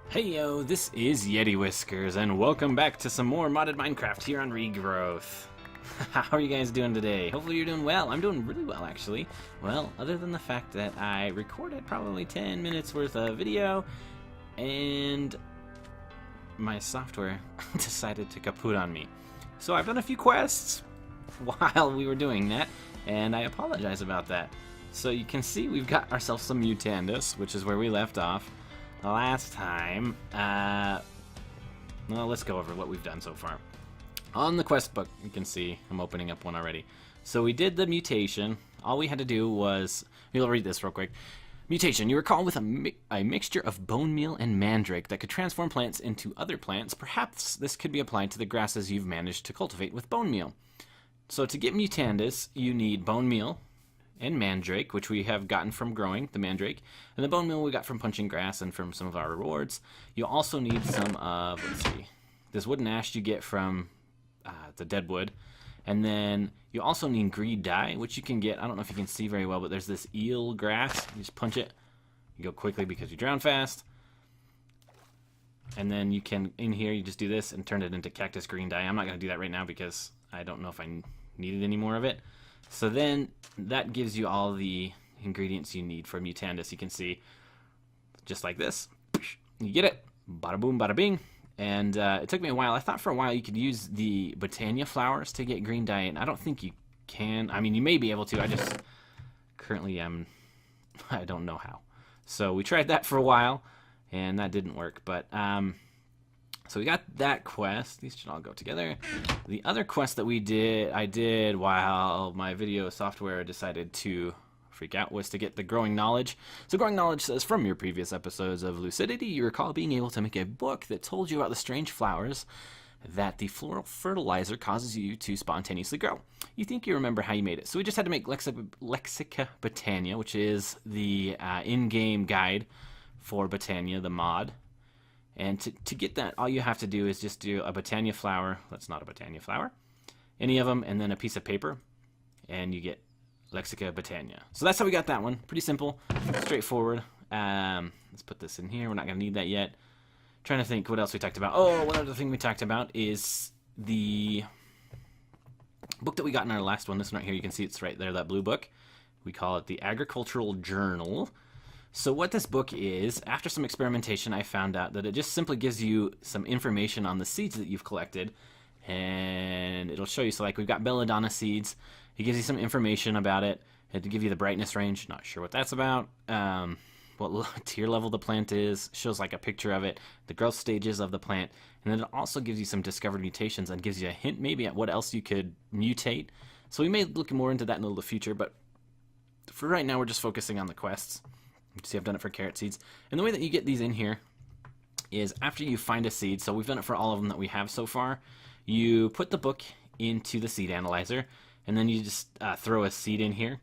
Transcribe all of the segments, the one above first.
Hey yo, this is YetiWhiskers, and welcome back to some more modded Minecraft here on Regrowth. How are you guys doing today? Hopefully you're doing well. I'm doing really well, actually. Well, other than the fact that I recorded probably 10 minutes worth of video, and my software decided to kaput on me. So I've done a few quests while we were doing that, and I apologize about that. So you can see we've got ourselves some Mutandis, which is where we left off last time. Well, let's go over what we've done so far. On the quest book, you can see I'm opening up one already. So we did the mutation. All we had to do was, you'll read this real quick. Mutation. You were called with a mixture of bone meal and mandrake that could transform plants into other plants. Perhaps this could be applied to the grasses you've managed to cultivate with bone meal. So to get Mutandis, you need bone meal and mandrake, which we have gotten from growing the mandrake, and the bone meal we got from punching grass and from some of our rewards. You also need some of, let's see, this wooden ash you get from the dead wood, and then you also need green dye, which you can get, I don't know if you can see very well, but there's this eel grass. You just punch it, you go quickly because you drown fast, and then you can, in here, you just do this and turn it into cactus green dye. I'm not going to do that right now because I don't know if I needed any more of it. So then that gives you all the ingredients you need for Mutandis. You can see, just like this, you get it, bada boom, bada bing. And it took me a while. I thought for a while you could use the Botania flowers to get green dye, and I don't think you can. I mean, you may be able to. I just currently I don't know how. So we tried that for a while, and that didn't work. But so we got that quest. These should all go together. The other quest that I did while my video software decided to freak out, was to get the growing knowledge. So growing knowledge says, from your previous episodes of Lucidity, you recall being able to make a book that told you about the strange flowers that the floral fertilizer causes you to spontaneously grow. You think you remember how you made it. So we just had to make Lexica Botania, which is the in-game guide for Botania, the mod. And to get that, all you have to do is just do a Botania flower. That's not a Botania flower. Any of them, and then a piece of paper, and you get Lexica Botania. So that's how we got that one. Pretty simple, straightforward. Let's put this in here. We're not going to need that yet. Trying to think what else we talked about. Oh, one other thing we talked about is the book that we got in our last one. This one right here, you can see it's right there, that blue book. We call it the Agricultural Journal. So what this book is, after some experimentation, I found out that it just simply gives you some information on the seeds that you've collected, and it'll show you. So like we've got belladonna seeds. It gives you some information about it. It'll give you the brightness range. Not sure what that's about. What tier level the plant is. Shows like a picture of it. The growth stages of the plant. And then it also gives you some discovered mutations and gives you a hint maybe at what else you could mutate. So we may look more into that in the future, but for right now we're just focusing on the quests. You see, I've done it for carrot seeds. And the way that you get these in here is after you find a seed, so we've done it for all of them that we have so far, you put the book into the seed analyzer, and then you just throw a seed in here,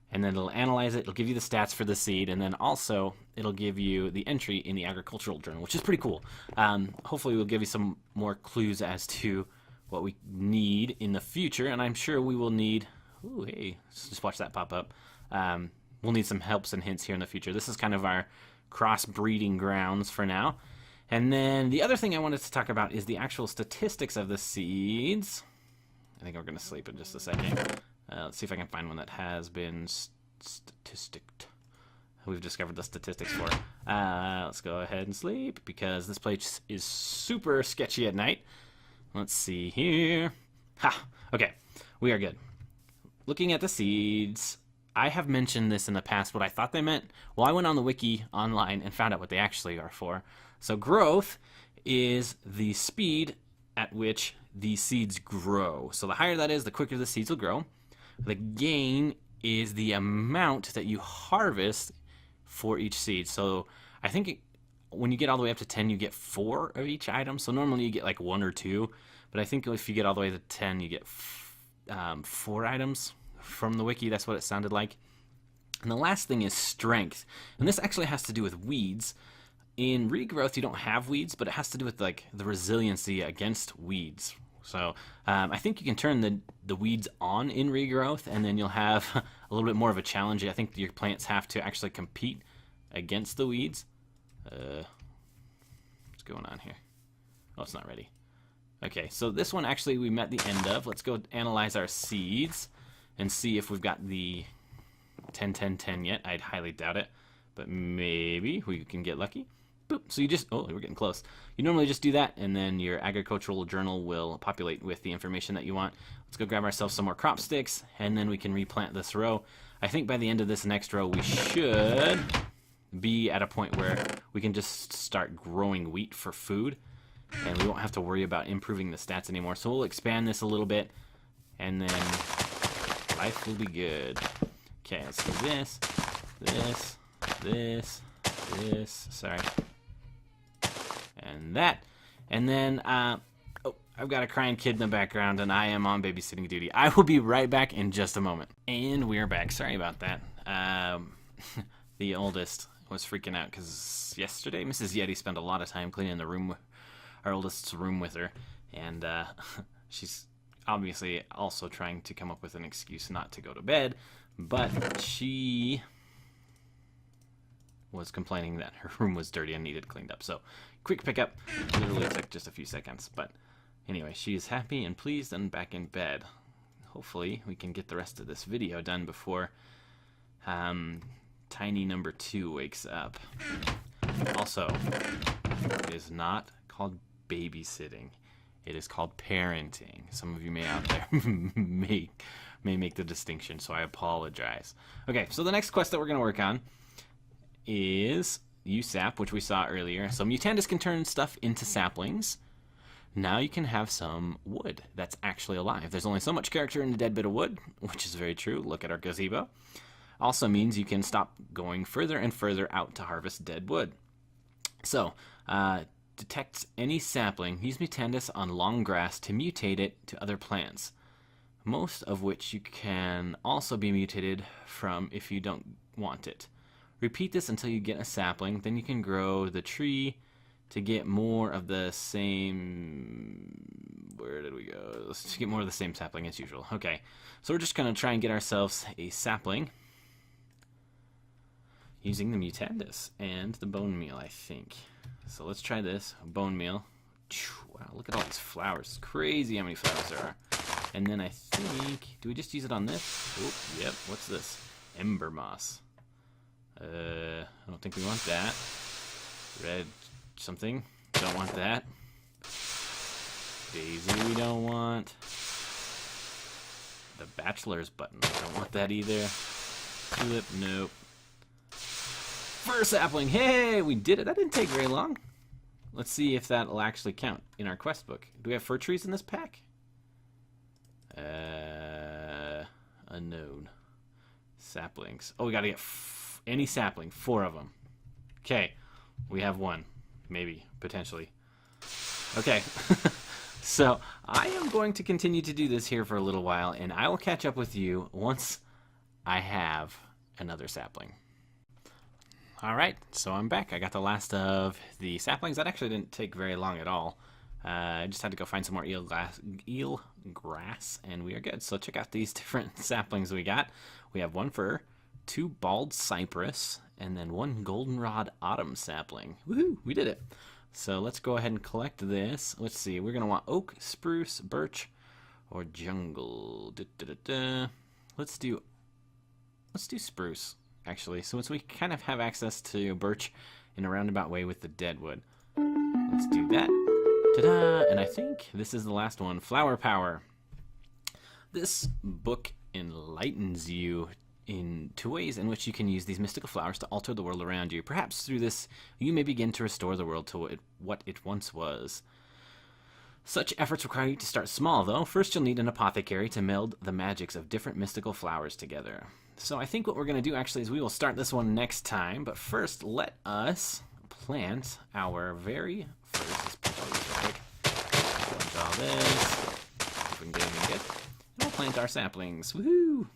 and then it'll analyze it, it'll give you the stats for the seed, and then also it'll give you the entry in the Agricultural Journal, which is pretty cool. Hopefully we'll give you some more clues as to what we need in the future, and I'm sure we will need, ooh, hey, just watch that pop up. We'll need some helps and hints here in the future. This is kind of our cross-breeding grounds for now. And then the other thing I wanted to talk about is the actual statistics of the seeds. I think we're going to sleep in just a second. Let's see if I can find one that has been statisticed. We've discovered the statistics for. Let's go ahead and sleep because this place is super sketchy at night. Let's see here. Ha! Okay, we are good. Looking at the seeds, I have mentioned this in the past, what I thought they meant. Well, I went on the wiki online and found out what they actually are for. So growth is the speed at which the seeds grow. So the higher that is, the quicker the seeds will grow. The gain is the amount that you harvest for each seed. So I think when you get all the way up to 10, you get 4 of each item. So normally you get like 1 or 2. But I think if you get all the way to 10, you get 4 items. From the wiki, that's what it sounded like. And the last thing is strength. And this actually has to do with weeds. In regrowth, you don't have weeds, but it has to do with like the resiliency against weeds. So I think you can turn the weeds on in regrowth, and then you'll have a little bit more of a challenge. I think your plants have to actually compete against the weeds. going on here? Oh, it's not ready. Okay, so this one actually we met the end of. Let's go analyze our seeds and see if we've got the 10, 10, 10 yet. I'd highly doubt it, but maybe we can get lucky. Boop. So you just, oh, we're getting close. You normally just do that, and then your agricultural journal will populate with the information that you want. Let's go grab ourselves some more crop sticks, and then we can replant this row. I think by the end of this next row, we should be at a point where we can just start growing wheat for food, and we won't have to worry about improving the stats anymore. So we'll expand this a little bit, and then life will be good. Okay, let's do this, this, this, this, sorry, and that. And then, oh, I've got a crying kid in the background, and I am on babysitting duty. I will be right back in just a moment. And we're back. Sorry about that. The oldest was freaking out because yesterday Mrs. Yeti spent a lot of time cleaning the room, our oldest's room with her, and she's obviously also trying to come up with an excuse not to go to bed, but she was complaining that her room was dirty and needed cleaned up. So quick pickup, literally took just a few seconds, but anyway, she is happy and pleased and back in bed. Hopefully we can get the rest of this video done before Tiny number 2 wakes up. Also, it is not called babysitting. It is called parenting. Some of you may out there may make the distinction, so I apologize. Okay, so the next quest that we're going to work on is USAP, which we saw earlier. So Mutandis can turn stuff into saplings. Now you can have some wood that's actually alive. There's only so much character in a dead bit of wood, which is very true. Look at our gazebo. Also means you can stop going further and further out to harvest dead wood. So, detect any sapling. Use Mutandis on long grass to mutate it to other plants, most of which you can also be mutated from if you don't want it. Repeat this until you get a sapling, then you can grow the tree to get more of the same... Where did we go? Let's get more of the same sapling as usual. Okay, so we're just going to try and get ourselves a sapling using the Mutandis and the bone meal, I think. So let's try this. Bone meal. Wow, look at all these flowers. It's crazy how many flowers there are. And then I think... Do we just use it on this? Oh, yep. What's this? Ember moss. I don't think we want that. Red something. Don't want that. Daisy we don't want. The bachelor's button. Don't want that either. Tulip, nope. Fir sapling. Hey, we did it. That didn't take very long. Let's see if that'll actually count in our quest book. Do we have fir trees in this pack? Unknown. Saplings. Oh, we gotta get any sapling. 4 of them. Okay, we have 1. Maybe, potentially. Okay, so I am going to continue to do this here for a little while, and I will catch up with you once I have another sapling. Alright, so I'm back. I got the last of the saplings. That actually didn't take very long at all. I just had to go find some more eel grass, and we are good. So check out these different saplings we got. We have 1 fir, 2 bald cypress, and then 1 goldenrod autumn sapling. Woohoo! We did it. So let's go ahead and collect this. Let's see. We're gonna want oak, spruce, birch, or jungle. Let's do spruce, actually. So we kind of have access to birch in a roundabout way with the dead wood. Let's do that. Ta-da! And I think this is the last one. Flower power. This book enlightens you into ways in which you can use these mystical flowers to alter the world around you. Perhaps through this, you may begin to restore the world to what it once was. Such efforts require you to start small, though. First, you'll need an apothecary to meld the magics of different mystical flowers together. So I think what we're going to do, actually, is we will start this one next time. But first, let us plant our very first... Let's all this. If we can get anything good. And we'll plant our saplings. Woohoo!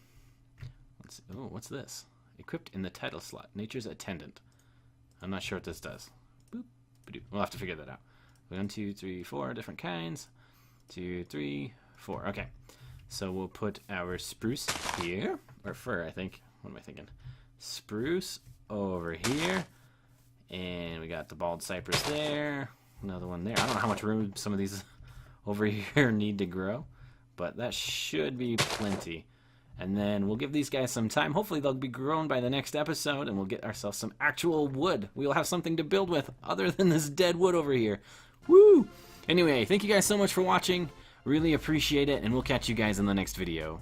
Oh, what's this? Equipped in the title slot. Nature's Attendant. I'm not sure what this does. Boop, ba-doo. We'll have to figure that out. 1, 2, 3, 4 different kinds. 2, 3, 4. Okay. So we'll put our spruce here. Or fir, I think. What am I thinking? Spruce over here. And we got the bald cypress there. Another one there. I don't know how much room some of these over here need to grow, but that should be plenty. And then we'll give these guys some time. Hopefully they'll be grown by the next episode, and we'll get ourselves some actual wood. We'll have something to build with other than this dead wood over here. Woo! Anyway, thank you guys so much for watching. Really appreciate it, and we'll catch you guys in the next video.